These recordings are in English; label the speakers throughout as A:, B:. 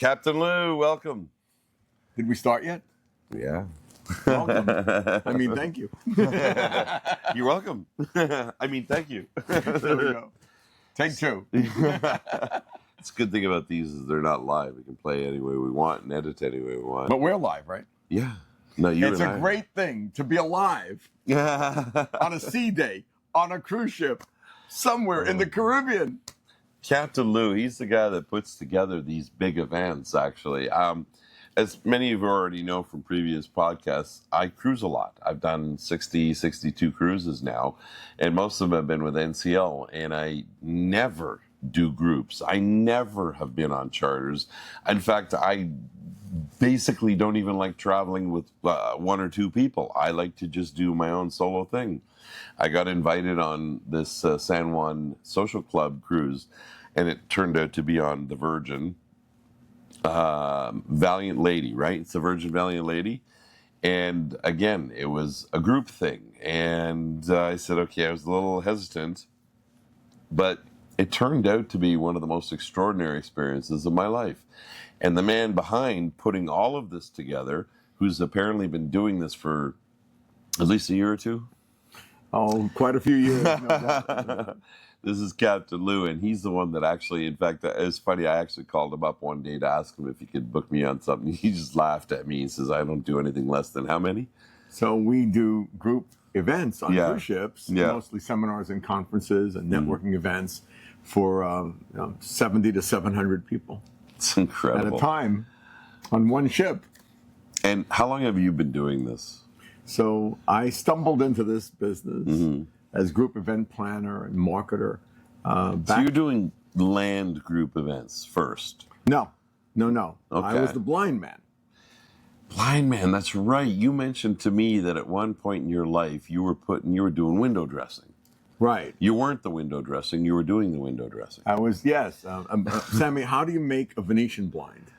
A: Captain Lou, welcome.
B: Did we start yet?
A: Yeah.
B: Welcome. I mean, thank you.
A: You're welcome. I mean, thank you.
B: There we go. Take two.
A: It's a good thing about these is they're not live. We can play any way we want and edit any way we want.
B: But we're live, right?
A: Yeah. No,
B: it's a great thing to be alive on a sea day, on a cruise ship, somewhere in the Caribbean.
A: Captain Lou, he's the guy that puts together these big events, actually. As many of you already know from previous podcasts, I cruise a lot. I've done 60, 62 cruises now, and most of them have been with NCL, and I never do groups. I never have been on charters. In fact, I basically don't even like traveling with one or two people. I like to just do my own solo thing. I got invited on this San Juan Social Club cruise, and it turned out to be on the Virgin Valiant Lady, right? It's the Virgin Valiant Lady. And again, it was a group thing. And I said, okay, I was a little hesitant, but it turned out to be one of the most extraordinary experiences of my life. And the man behind putting all of this together, who's apparently been doing this for at least a year or two.
B: Oh, quite a few years. No doubt.
A: This is Captain Lou, and he's the one that actually, in fact, it's funny, I actually called him up one day to ask him if he could book me on something. He just laughed at me. He says, I don't do anything less than how many?
B: So we do group events on cruise ships, mostly seminars and conferences and networking events for 70 to 700 people.
A: It's incredible.
B: At a time on one ship.
A: And how long have you been doing this?
B: So I stumbled into this business as group event planner and marketer.
A: So you're doing land group events first?
B: No.
A: Okay.
B: I was the blind man.
A: Blind man, that's right. You mentioned to me that at one point in your life you were doing window dressing.
B: Right.
A: You weren't the window dressing. You were doing the window dressing.
B: I was, yes. Sammy, how do you make a Venetian blind?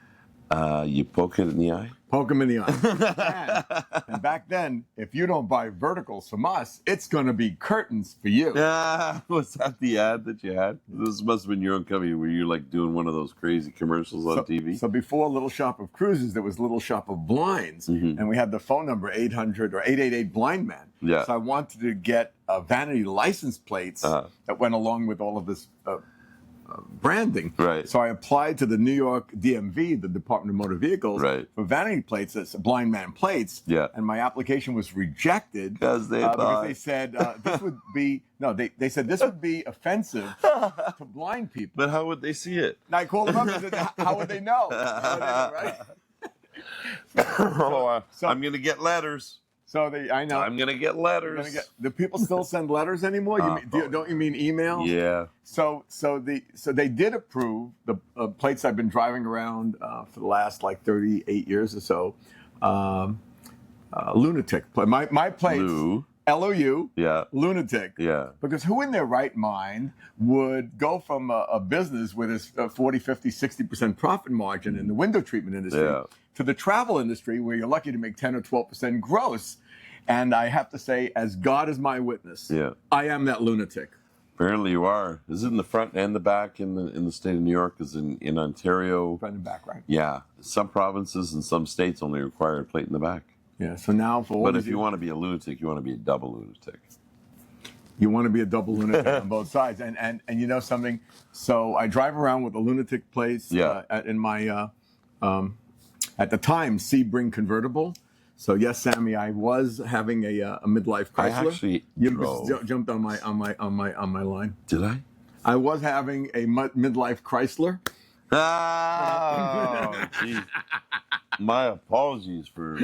A: You poke it in the eye?
B: Poke them in the eye. And back then, if you don't buy verticals from us, it's going to be curtains for you.
A: Was that the ad that you had? This must have been your own company where you're like doing one of those crazy commercials on TV.
B: So before Little Shop of Cruises, there was Little Shop of Blinds. And we had the phone number 800 or 888 Blind Man.
A: Yeah.
B: So I wanted to get vanity license plates that went along with all of this branding.
A: Right.
B: So I applied to the New York DMV, the Department of Motor Vehicles, for vanity plates, that's blind man plates.
A: Yeah.
B: And my application was rejected
A: because
B: they said this would be they said this would be offensive to blind people.
A: But how would they see it?
B: And I called them up and said, how would they know? Right?
A: So I'm going to get letters.
B: So I know.
A: I'm gonna get letters.
B: Do people still send letters anymore? Don't you mean email?
A: Yeah.
B: So they did approve the plates I've been driving around for the last like 38 years or so. Lunatic. My plates. LOU.
A: Yeah.
B: Lunatic.
A: Yeah.
B: Because who in their right mind would go from a business with its 40, 50, 60% profit margin in the window treatment industry to the travel industry where you're lucky to make 10 or 12% gross? And I have to say, as God is my witness, I am that lunatic.
A: Apparently you are. Is it in the front and the back in the state of New York? Is in Ontario?
B: Front and back, right?
A: Yeah. Some provinces and some states only require a plate in the back.
B: Yeah. So now for
A: but if you want to be a lunatic, you want to be a double lunatic.
B: You want to be a double lunatic on both sides. And you know something? So I drive around with a lunatic plates in my at the time Sebring convertible. So yes, Sammy, I was having a midlife Chrysler.
A: I actually
B: jumped on my line.
A: Did I?
B: I was having a midlife Chrysler.
A: Oh, geez. My apologies for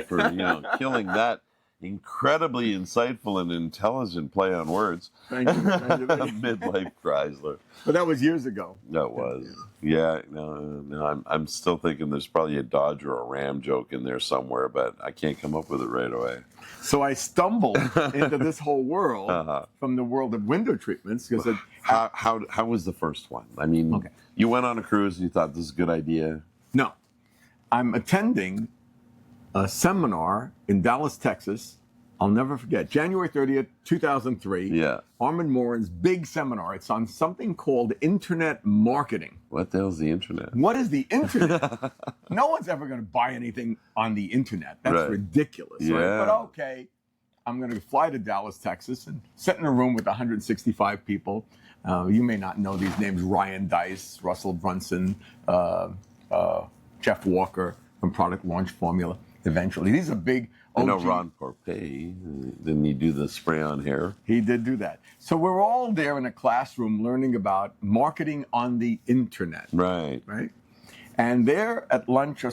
A: killing that incredibly insightful and intelligent play on words.
B: Thank you.
A: Midlife Chrysler.
B: But that was years ago.
A: That was. Yeah. No. I'm still thinking there's probably a Dodge or a Ram joke in there somewhere, but I can't come up with it right away.
B: So I stumbled into this whole world from the world of window treatments. Because
A: how was the first one? I mean, you went on a cruise and you thought this is a good idea.
B: No. I'm attending a seminar in Dallas, Texas, I'll never forget. January 30th, 2003.
A: Yeah.
B: Armin Morin's big seminar. It's on something called internet marketing.
A: What the hell's the internet?
B: What is the internet? No one's ever going to buy anything on the internet. That's
A: Right.
B: ridiculous.
A: Yeah.
B: Right? But okay, I'm going to fly to Dallas, Texas, and sit in a room with 165 people. You may not know these names: Ryan Dice, Russell Brunson, Jeff Walker from Product Launch Formula. Eventually, these are big.
A: I know Ron Porpay. Didn't he do the spray on hair?
B: He did do that. So we're all there in a classroom learning about marketing on the internet.
A: Right.
B: Right. And there at lunch or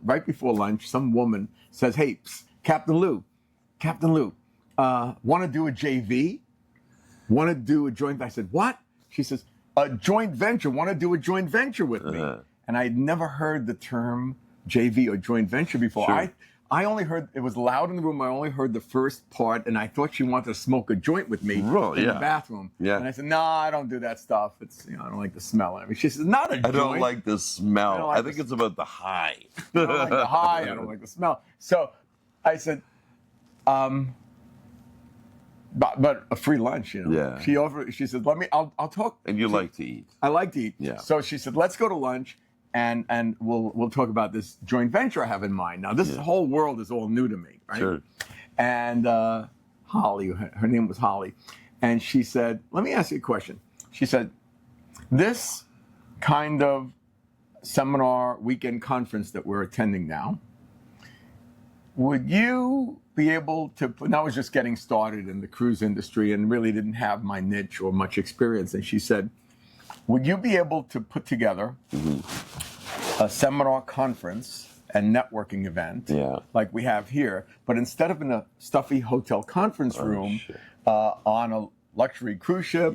B: right before lunch, some woman says, "Hey, psst, Captain Lou, want to do a JV? Want to do a joint?" I said, "What?" She says, "A joint venture. Want to do a joint venture with me?" And I'd never heard the term JV or joint venture before.
A: Sure.
B: I only heard, it was loud in the room, I only heard the first part, and I thought she wanted to smoke a joint with me in the bathroom.
A: Yeah.
B: And I said, "No, I don't do that stuff. It's, I don't like the smell." I mean, she says, "Not a joint."
A: I don't like the smell. I think it's about the high.
B: I don't like the high, I don't like the smell. So I said, but a free lunch,
A: Yeah.
B: She said, I'll talk.
A: And you like to eat.
B: I like to eat.
A: Yeah.
B: So she said, "Let's go to lunch and we'll talk about this joint venture I have in mind." Now this whole world is all new to me, right?
A: Sure.
B: And Holly, her name was Holly, and she said, "Let me ask you a question." She said, "This kind of seminar weekend conference that we're attending now, would you be able to," and I was just getting started in the cruise industry and really didn't have my niche or much experience, and she said, "Would you be able to put together a seminar conference and networking event like we have here, but instead of in a stuffy hotel conference room on a luxury cruise ship,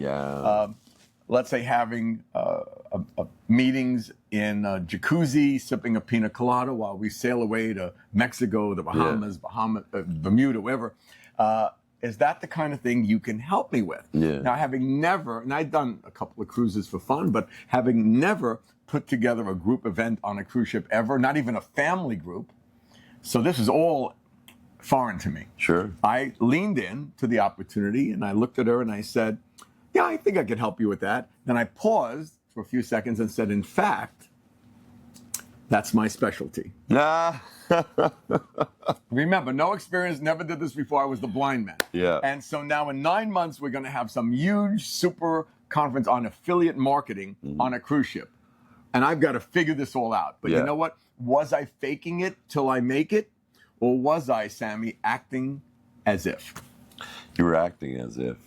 B: let's say having meetings in a jacuzzi, sipping a pina colada while we sail away to Mexico, the Bahamas, Bermuda, wherever. Is that the kind of thing you can help me with?" Now, having never, and I'd done a couple of cruises for fun, but having never put together a group event on a cruise ship ever, not even a family group. So this is all foreign to me.
A: Sure.
B: I leaned in to the opportunity and I looked at her and I said, "Yeah, I think I could help you with that." Then I paused for a few seconds and said, "In fact, that's my specialty." Remember, no experience, never did this before. I was the blind man.
A: Yeah.
B: And so now in 9 months, we're going to have some huge super conference on affiliate marketing on a cruise ship. And I've got to figure this all out. But you know what? Was I faking it till I make it? Or was I, Sammy, acting as if?
A: You were acting as if.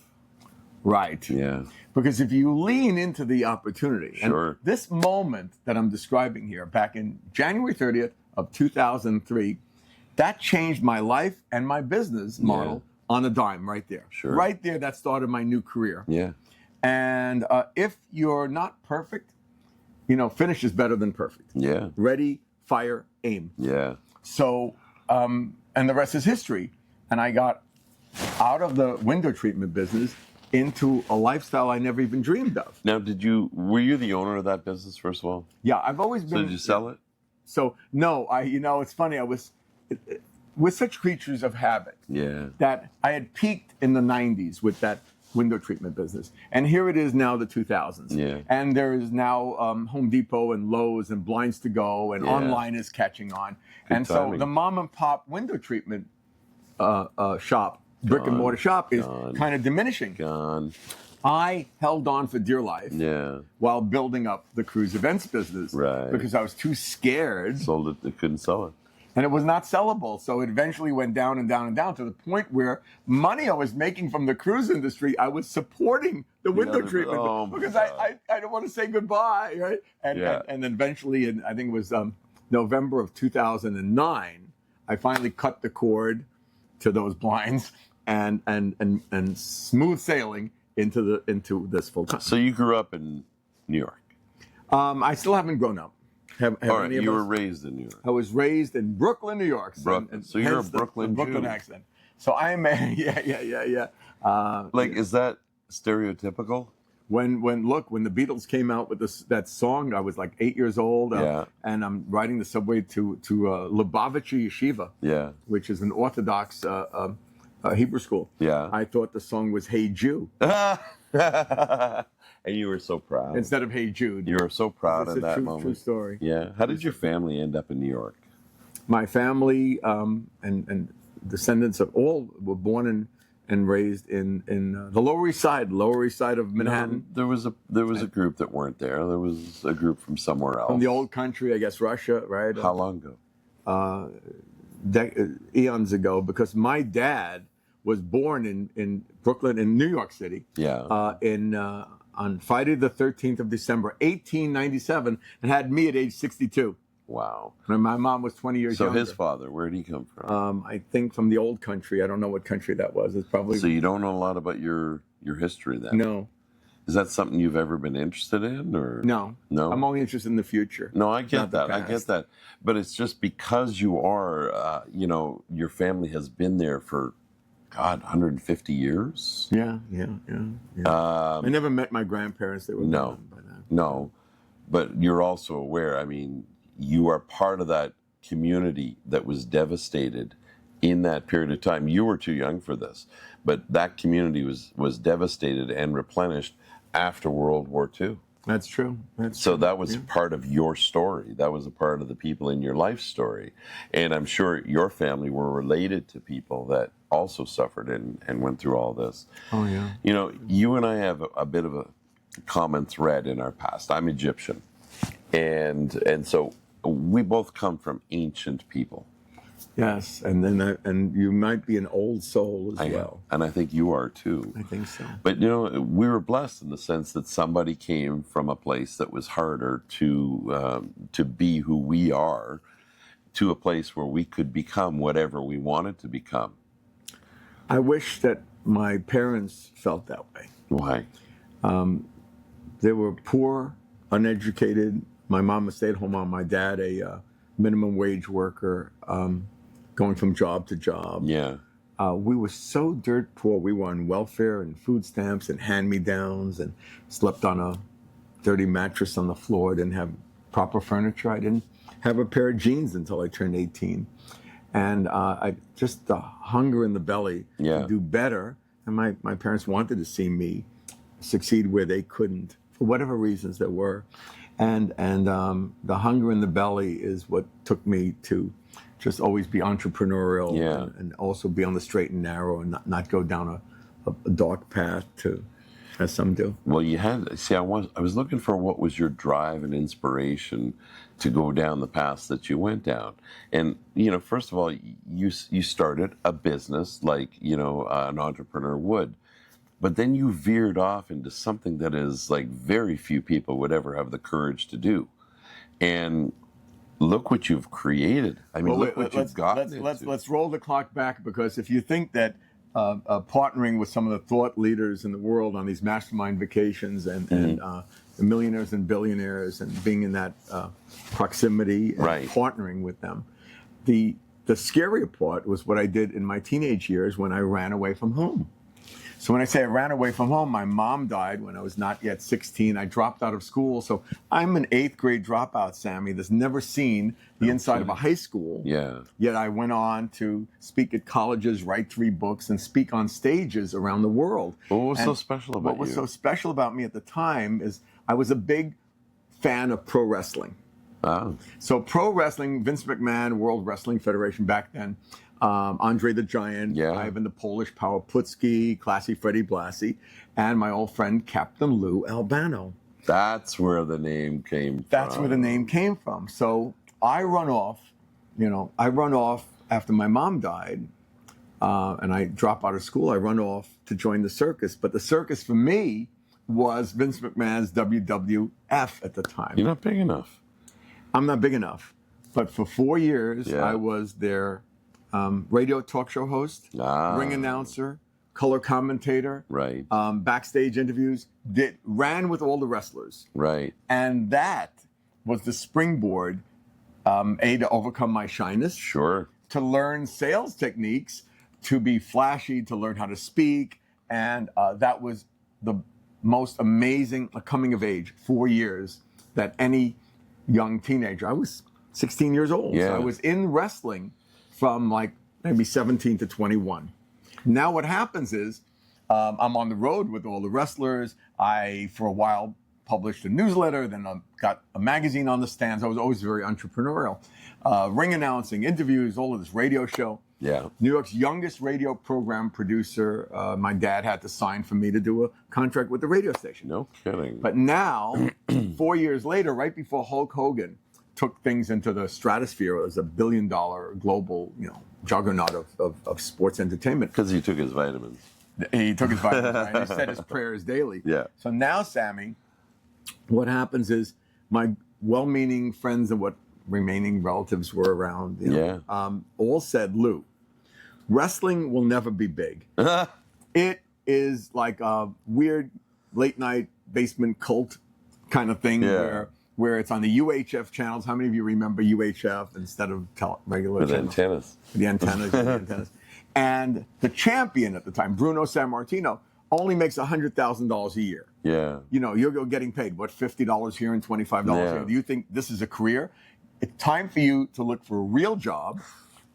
B: Right.
A: Yeah.
B: Because if you lean into the opportunity, and this moment that I'm describing here back in January 30th of 2003, that changed my life and my business model on a dime right there.
A: Sure.
B: Right there, that started my new career.
A: Yeah.
B: And if you're not perfect, finish is better than perfect.
A: Yeah.
B: Ready, fire, aim.
A: Yeah.
B: So, and the rest is history. And I got out of the window treatment business into a lifestyle I never even dreamed of.
A: Now, were you the owner of that business, first of all?
B: Yeah, I've always been.
A: So did you sell it?
B: So, no, it's funny. We're such creatures of habit.
A: Yeah.
B: That I had peaked in the 90s with that window treatment business. And here it is now, the 2000s.
A: Yeah.
B: And there is now Home Depot and Lowe's and Blinds to Go and online is catching on.
A: Good
B: so
A: timing.
B: the mom and pop window treatment shop, brick and mortar shop is kind of diminishing.
A: Gone.
B: I held on for dear life while building up the cruise events business because I was too scared.
A: Sold it, they couldn't sell it.
B: And it was not sellable. So it eventually went down and down and down to the point where money I was making from the cruise industry, I was supporting the window treatment because I don't want to say goodbye, right? And then eventually, I think it was November of 2009, I finally cut the cord to those blinds and smooth sailing into this full time.
A: So you grew up in New York.
B: I still haven't grown up.
A: All right, you were raised in New York.
B: I was raised in Brooklyn, New York.
A: Brooklyn. So you're a Brooklyn Jew.
B: Brooklyn accent. So I'm yeah.
A: Is that stereotypical?
B: When the Beatles came out with that song, I was like 8 years old. And I'm riding the subway to Lubavitcher Yeshiva, which is an Orthodox Hebrew school.
A: Yeah.
B: I thought the song was Hey Jew.
A: And you were so proud.
B: Instead of Hey Jude.
A: You were so proud in that
B: It's a
A: moment.
B: true story.
A: Yeah. How did your family end up in New York?
B: My family and descendants of all were born and raised in the Lower East Side of Manhattan.
A: No, there was a group that weren't there. There was a group from somewhere else.
B: From the old country, I guess Russia, right?
A: How long ago?
B: Eons ago, because my dad was born in Brooklyn, in New York City.
A: Yeah.
B: On Friday the 13th of December, 1897, and had me at age 62.
A: Wow.
B: And my mom was 20 years younger.
A: So his father, where did he come from?
B: I think from the old country. I don't know what country that was. It's probably.
A: So you don't know a lot about your history then?
B: No.
A: Is that something you've ever been interested in, or
B: No?
A: No.
B: I'm only interested in the future.
A: No, I get
B: not the
A: that. I get
B: past.
A: that. But it's just because you are, your family has been there for, God, 150 years.
B: Yeah. I never met my grandparents. They were
A: No.
B: gone by then.
A: No, but you're also aware. I mean, you are part of that community that was devastated in that period of time. You were too young for this, but that community was devastated and replenished after World War II.
B: That's true.
A: So that was part of your story. That was a part of the people in your life story. And I'm sure your family were related to people that also suffered and went through all this.
B: Oh, yeah.
A: You know, you and I have a bit of a common thread in our past. I'm Egyptian. And so we both come from ancient people.
B: Yes, and you might be an old soul as well.
A: And I think you are too.
B: I think so.
A: But we were blessed in the sense that somebody came from a place that was harder to be who we are, to a place where we could become whatever we wanted to become.
B: I wish that my parents felt that way.
A: Why?
B: They were poor, uneducated. My mom a stay-at-home mom. My dad a minimum wage worker, going from job to job.
A: Yeah.
B: We were so dirt poor. We were on welfare and food stamps and hand-me-downs and slept on a dirty mattress on the floor. Didn't have proper furniture. I didn't have a pair of jeans until I turned 18. And just the hunger in the belly to do better. And my parents wanted to see me succeed where they couldn't, for whatever reasons there were. And the hunger in the belly is what took me to just always be entrepreneurial and also be on the straight and narrow and not go down a dark path as some do.
A: Well, I was looking for what was your drive and inspiration to go down the path that you went down. And, first of all, you started a business like, an entrepreneur would. But then you veered off into something that is like very few people would ever have the courage to do. And look what you've created. I mean, look what you've gotten into.
B: Let's roll the clock back, because if you think that partnering with some of the thought leaders in the world on these mastermind vacations and the millionaires and billionaires and being in that proximity and partnering with them, the scarier part was what I did in my teenage years when I ran away from home. So when I say I ran away from home, my mom died when I was not yet 16. I dropped out of school. So I'm an 8th grade dropout, Sammy, that's never seen the inside of a high school.
A: Yeah.
B: Yet I went on to speak at colleges, write 3 books, and speak on stages around the world.
A: What was so special about you?
B: What was so special about me at the time is I was a big fan of pro wrestling.
A: Oh.
B: So pro wrestling, Vince McMahon, World Wrestling Federation back then, Andre the Giant, Ivan the Polish Power Putski, Classy Freddie Blassie, and my old friend Captain Lou Albano.
A: That's where the name came from.
B: That's where the name came from. So I run off after my mom died, and I drop out of school. I run off to join the circus. But the circus for me was Vince McMahon's WWF at the time.
A: You're not big enough.
B: I'm not big enough. But for 4 years, I was their radio talk show host, ring announcer, color commentator, backstage interviews, ran with all the wrestlers.
A: Right.
B: And that was the springboard, to overcome my shyness.
A: Sure.
B: To learn sales techniques, to be flashy, to learn how to speak. And that was the most amazing coming of age, 4 years, that any young teenager. I was 16 years old.
A: Yeah.
B: So I was in wrestling from like maybe 17 to 21. Now what happens is I'm on the road with all the wrestlers. I, for a while, published a newsletter, then I got a magazine on the stands. I was always very entrepreneurial. Ring announcing, interviews, all of this radio show.
A: Yeah.
B: New York's youngest radio program producer. My dad had to sign for me to do a contract with the radio station.
A: No kidding.
B: But now, 4 years later, right before Hulk Hogan took things into the stratosphere as $1 billion global, juggernaut of sports entertainment.
A: Because he took his vitamins.
B: He took his vitamins, right? And he said his prayers daily.
A: Yeah.
B: So now, Sammy, what happens is my well-meaning friends and what remaining relatives were around, all said, Lou, wrestling will never be big. It is like a weird late-night basement cult kind of thing where it's on the UHF channels. How many of you remember UHF instead of regular
A: With
B: channels?
A: antennas.
B: The antennas. And the champion at the time, Bruno Sammartino, only makes $100,000 a year.
A: Yeah.
B: You're getting paid, what, $50 here and $25 here. Do you think this is a career? It's time for you to look for a real job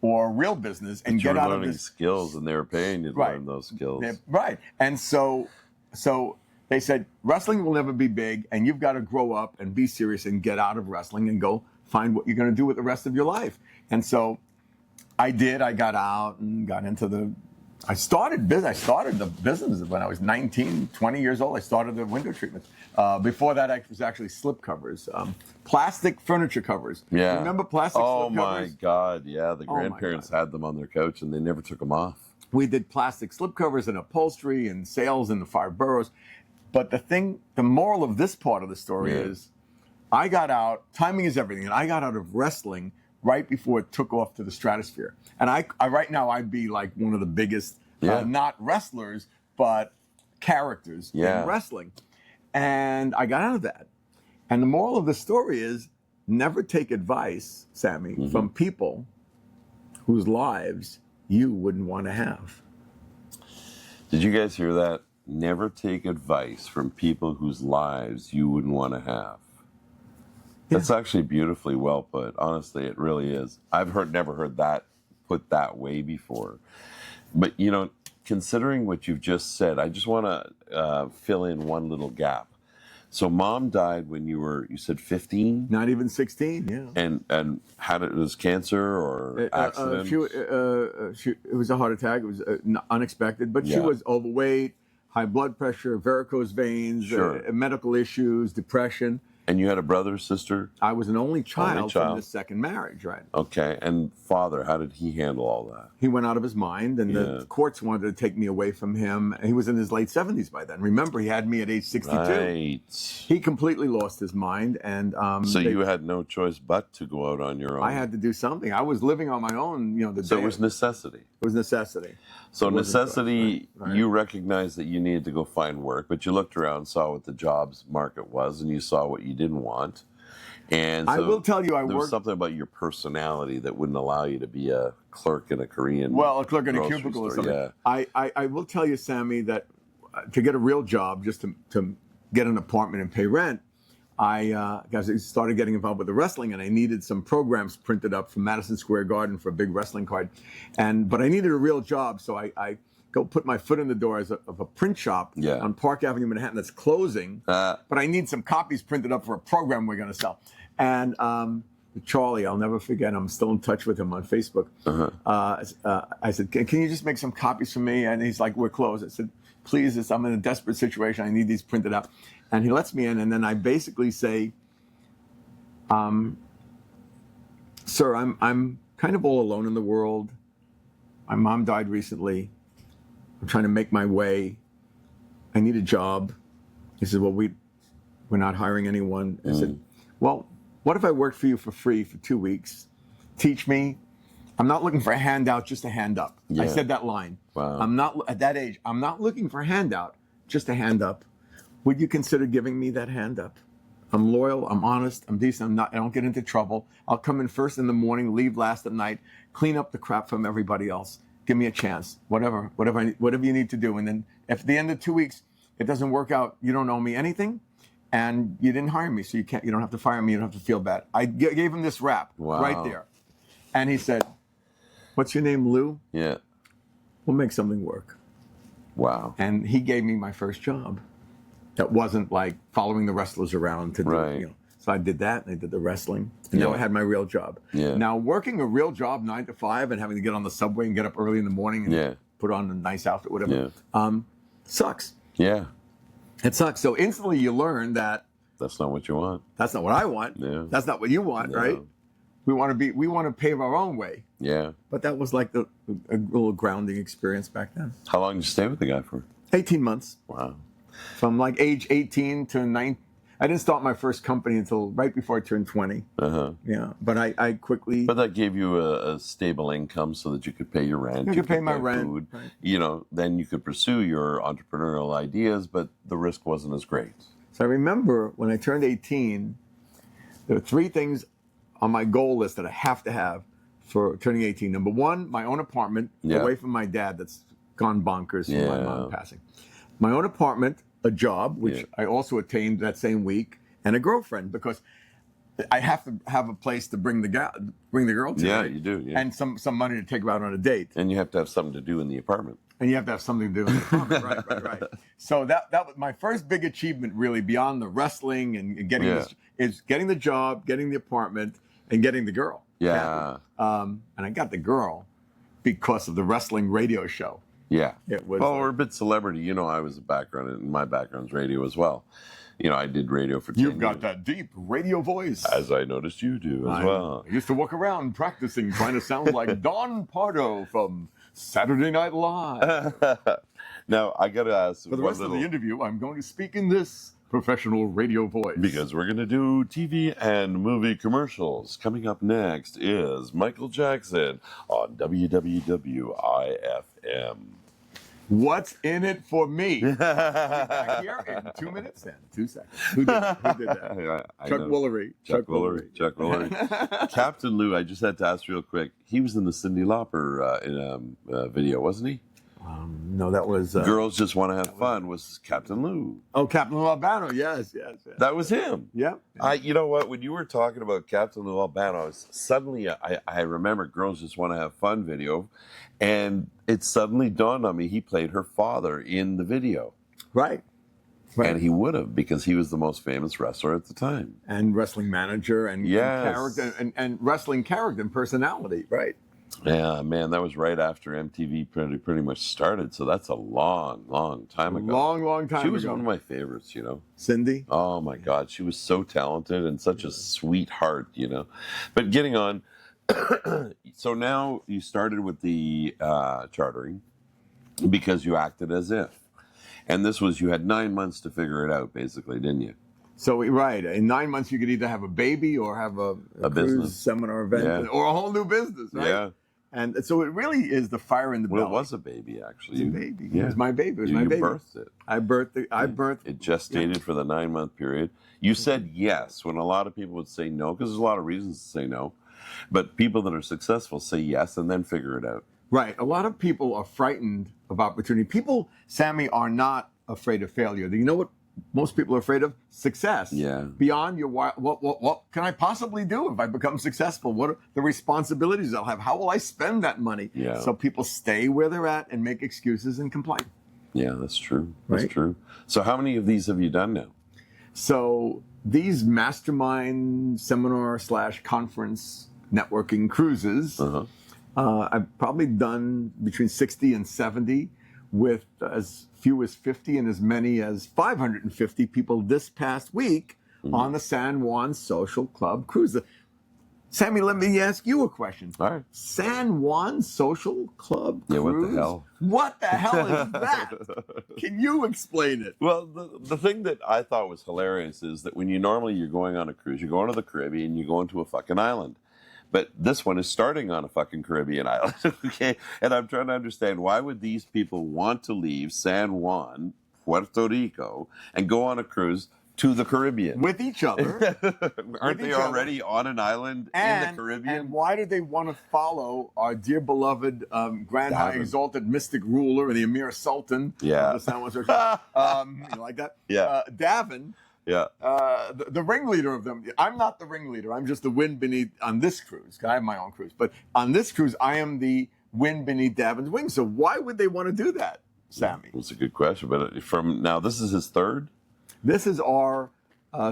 B: or a real business and get out of this.
A: Skills, and they were paying you to learn those skills.
B: Right. And so they said, wrestling will never be big, and you've got to grow up and be serious and get out of wrestling and go find what you're going to do with the rest of your life. And so I did. I got out and got into I started the business when I was 19, 20 years old. I started the window treatments. Before that, it was actually slip covers, plastic furniture covers.
A: Yeah.
B: Remember plastic slip covers?
A: Oh, my God. Yeah, the grandparents had them on their couch, and they never took them off.
B: We did plastic slip covers and upholstery and sales in the 5 boroughs. But the moral of this part of the story is I got out, timing is everything, and I got out of wrestling right before it took off to the stratosphere. And I right now, I'd be like one of the biggest, not wrestlers, but characters in wrestling. And I got out of that. And the moral of the story is never take advice, Sammy, from people whose lives you wouldn't want to have.
A: Did you guys hear that? Never take advice from people whose lives you wouldn't want to have. That's actually beautifully well put. Honestly, it really is. I've never heard that put that way before. But, considering what you've just said, I just want to fill in one little gap. So Mom died when you said 15?
B: Not even 16, yeah.
A: And had it was cancer or accident?
B: It was a heart attack. It was unexpected, but she was overweight, high blood pressure, varicose veins, medical issues, depression.
A: And you had a brother, sister?
B: I was an only child from the second marriage, right?
A: Okay. And father, how did he handle all that?
B: He went out of his mind, and the courts wanted to take me away from him. He was in his late 70s by then. Remember, he had me at age 62.
A: Right.
B: He completely lost his mind. And
A: so you had no choice but to go out on your own.
B: I had to do something. I was living on my own,
A: So it was necessity.
B: It was necessity.
A: So necessity, you recognized that you needed to go find work, but you looked around, saw what the jobs market was, and you saw what you didn't want. And so
B: I will tell you,
A: there was something about your personality that wouldn't allow you to be a clerk in a Korean
B: a clerk in a cubicle or something. Yeah. I will tell you, Sammy, that to get a real job, just to get an apartment and pay rent, I started getting involved with the wrestling, and I needed some programs printed up from Madison Square Garden for a big wrestling card. But I needed a real job, so I go put my foot in the door of a print shop on Park Avenue, Manhattan, that's closing. But I need some copies printed up for a program we're going to sell. And Charlie, I'll never forget, I'm still in touch with him on Facebook. I said, can you just make some copies for me? And he's like, we're closed. I said, please, I'm in a desperate situation. I need these printed out. And he lets me in, and then I basically say, sir, I'm kind of all alone in the world. My mom died recently. I'm trying to make my way. I need a job. He said, well, we're not hiring anyone. I said, well, what if I worked for you for free for 2 weeks? Teach me. I'm not looking for a handout, just a hand up. I said that line.
A: Wow.
B: I'm not, at that age, I'm not looking for a handout, just a hand up. Would you consider giving me that hand up? I'm loyal, I'm honest, I'm decent, I don't get into trouble. I'll come in first in the morning, leave last at night, clean up the crap from everybody else. Give me a chance, whatever you need to do. And then if at the end of 2 weeks, it doesn't work out, you don't owe me anything, and you didn't hire me, so you don't have to fire me, you don't have to feel bad. I gave him this rap right there. And he said, what's your name, Lou?
A: Yeah.
B: we'll make something work.
A: Wow.
B: And he gave me my first job. That wasn't like following the wrestlers around to do,
A: Right.
B: So I did that, and I did the wrestling, and now I had my real job.
A: Yeah.
B: Now working a real job 9 to 5 and having to get on the subway and get up early in the morning and put on a nice outfit, whatever, sucks.
A: Yeah.
B: It sucks. So instantly you learn that
A: That's not what you want.
B: that's not what I want.
A: Yeah.
B: That's not what you want,
A: Yeah.
B: right? We want to pave our own way.
A: Yeah.
B: But that was like a little grounding experience back then.
A: How long did you stay with the guy for?
B: 18 months.
A: Wow.
B: From like age 18 to 19. I didn't start my first company until right before I turned 20.
A: Uh-huh.
B: Yeah, but I quickly...
A: But that gave you a stable income so that you could pay your rent.
B: You could pay my rent.
A: Food.
B: Right.
A: Then you could pursue your entrepreneurial ideas, but the risk wasn't as great.
B: So I remember when I turned 18, there were 3 things on my goal list that I have to have for turning 18. Number 1, my own apartment, away from my dad that's gone bonkers from my mom passing. My own apartment, a job, which I also attained that same week, and a girlfriend, because I have to have a place to bring the girl to.
A: Yeah,
B: right?
A: you do. Yeah.
B: And some money to take her out on a date.
A: And you have to have something to do in the apartment.
B: And you have to have something to do in the apartment. Right. So that was my first big achievement, really, beyond the wrestling and getting this, is getting the job, getting the apartment, and getting the girl.
A: Yeah.
B: And I got the girl because of the wrestling radio show.
A: Yeah.
B: It was.
A: Well, we're a bit celebrity. I was a background, and my background's radio as well. I did radio for 10
B: You've got
A: years.
B: that deep radio voice.
A: As I noticed you do as well.
B: I used to walk around practicing, trying to sound like Don Pardo from Saturday Night Live.
A: Now, I got to ask.
B: For the rest of the interview, I'm going to speak in this professional radio voice.
A: Because we're going to do TV and movie commercials. Coming up next is Michael Jackson on WWWIFM.
B: What's in it for me? I'll be back here in 2 minutes and 2 seconds. Who did that? Chuck Woolery.
A: Chuck Woolery. Captain Lou, I just had to ask real quick. He was in the Cyndi Lauper video, wasn't he?
B: No, that was...
A: Girls Just Want to Have Fun was Captain Lou.
B: Oh, Captain Lou Albano. Yes.
A: That was him.
B: Yeah.
A: You know what? When you were talking about Captain Lou Albano, suddenly I remember Girls Just Want to Have Fun video, and it suddenly dawned on me he played her father in the video.
B: Right.
A: And he would have, because he was the most famous wrestler at the time.
B: And wrestling manager and character and wrestling character and personality. Right.
A: Yeah, man, that was right after MTV pretty much started, so that's a long, long time ago.
B: Long time ago.
A: She was one of my favorites,
B: Cyndi?
A: Oh, my God. She was so talented and such a sweetheart, But getting on, so now you started with the chartering because you acted as if. And this was, you had 9 months to figure it out, basically, didn't you?
B: So, right. In 9 months, you could either have a baby or have a cruise
A: business
B: seminar event or a whole new business, right?
A: Yeah.
B: And so it really is the fire in the belly.
A: Well, it was a baby, actually.
B: It was a baby.
A: Yeah.
B: It was my baby. It was
A: you
B: my baby.
A: birthed it.
B: I birthed
A: it. Gestated for the 9 month period. You said yes when a lot of people would say no, because there's a lot of reasons to say no. But people that are successful say yes and then figure it out. Right.
B: A lot of people are frightened of opportunity. People, Sammy, are not afraid of failure. You know what most people are afraid of? Success.
A: Yeah.
B: Beyond your what can I possibly do if I become successful? What are the responsibilities I'll have? How will I spend that money?
A: Yeah.
B: So people stay where they're at and make excuses and complain.
A: Yeah, that's true. That's
B: Right?
A: true. So how many of these have you done now?
B: So these mastermind seminar / conference networking cruises, I've probably done between 60 and 70 with as few as 50 and as many as 550 people this past week on the San Juan Social Club cruise. Sammy, let me ask you a question.
A: All right.
B: San Juan Social Club cruise?
A: Yeah, what the hell?
B: What the hell is that? Can you explain it?
A: Well, the thing that I thought was hilarious is that when you're going on a cruise, you're going to the Caribbean, you go into a fucking island. But this one is starting on a fucking Caribbean island, okay? And I'm trying to understand, why would these people want to leave San Juan, Puerto Rico, and go on a cruise to the Caribbean?
B: With each other.
A: Aren't they already on an island in the Caribbean?
B: And why do they want to follow our dear beloved Grand High Exalted Mystic Ruler and the Emir Sultan?
A: Yeah.
B: The San Juan Social. You like that?
A: Yeah.
B: Davin.
A: Yeah.
B: The ringleader of them. I'm not the ringleader. I'm just the wind beneath on this cruise. I have my own cruise. But on this cruise, I am the wind beneath Davin's wings. So why would they want to do that, Sammy?
A: That's a good question. But from now, this is his third?
B: This is our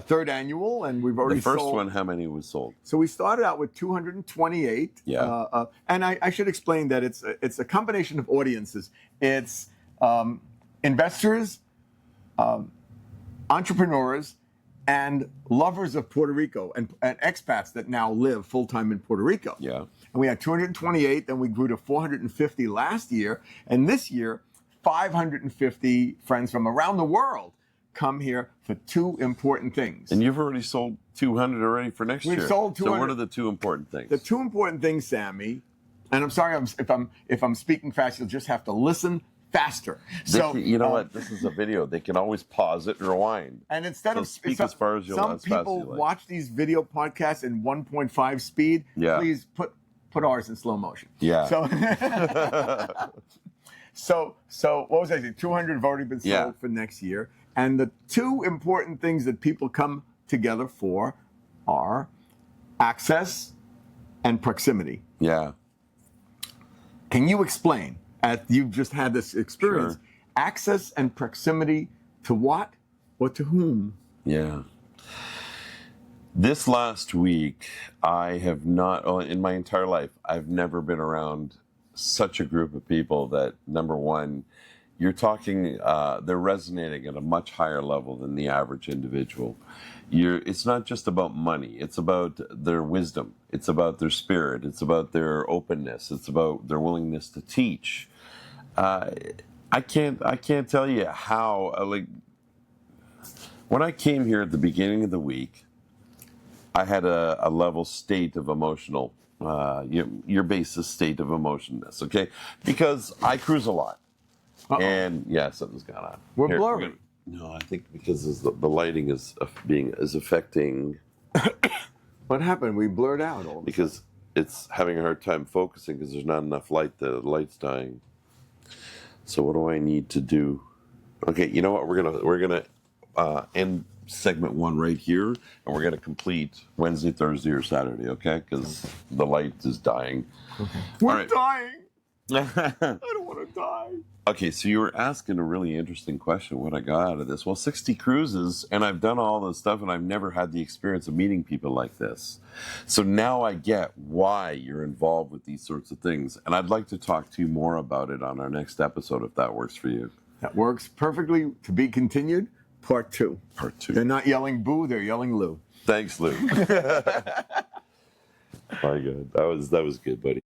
B: third annual, and we've already
A: sold. The first
B: sold.
A: one, how many was sold?
B: So we started out with 228.
A: Yeah.
B: And I should explain that it's a combination of audiences. It's investors, entrepreneurs, and lovers of Puerto Rico and expats that now live full-time in Puerto Rico.
A: Yeah.
B: And we had 228, then we grew to 450 last year. And this year, 550 friends from around the world come here for two important things.
A: And you've already sold 200 already for next year.
B: We've sold 200.
A: So what are the two important things?
B: The two important things, Sammy, and I'm sorry if I'm speaking fast, you'll just have to listen faster. So
A: you know what? This is a video. They can always pause it and rewind.
B: And instead of
A: speak as far as you'll
B: some
A: as fast as
B: people
A: you like.
B: watch these video podcasts in 1.5 speed.
A: Yeah.
B: Please put ours in slow motion.
A: Yeah.
B: So what was I saying? 200 have already been sold for next year. And the two important things that people come together for are access and proximity.
A: Yeah.
B: Can you explain, as you've just had this experience,
A: Sure.
B: access and proximity to what or to whom?
A: Yeah. This last week, I have not, in my entire life, I've never been around such a group of people that, number one, you're talking, they're resonating at a much higher level than the average individual. It's not just about money. It's about their wisdom. It's about their spirit. It's about their openness. It's about their willingness to teach. I can't tell you how, when I came here at the beginning of the week, I had a level state of emotional, your basis state of emotionness, okay? Because I cruise a lot. Uh-oh. And yeah, something's gone on.
B: We're blurry.
A: No, I think because the lighting is affecting.
B: What happened? We blurred out all.
A: Because it's having a hard time focusing because there's not enough light. The light's dying. So what do I need to do? Okay, you know what? We're gonna end segment 1 right here, and we're gonna complete Wednesday, Thursday, or Saturday. Okay, because the light is dying.
B: Okay. We're dying.
A: I
B: don't want to die.
A: Okay, so you were asking a really interesting question, what I got out of this. Well, 60 cruises, and I've done all this stuff, and I've never had the experience of meeting people like this. So now I get why you're involved with these sorts of things, and I'd like to talk to you more about it on our next episode, if that works for you.
B: That works perfectly. To be continued, part 2.
A: Part 2.
B: They're not yelling boo, they're yelling Lou.
A: Thanks, Lou. My God, that was good, buddy.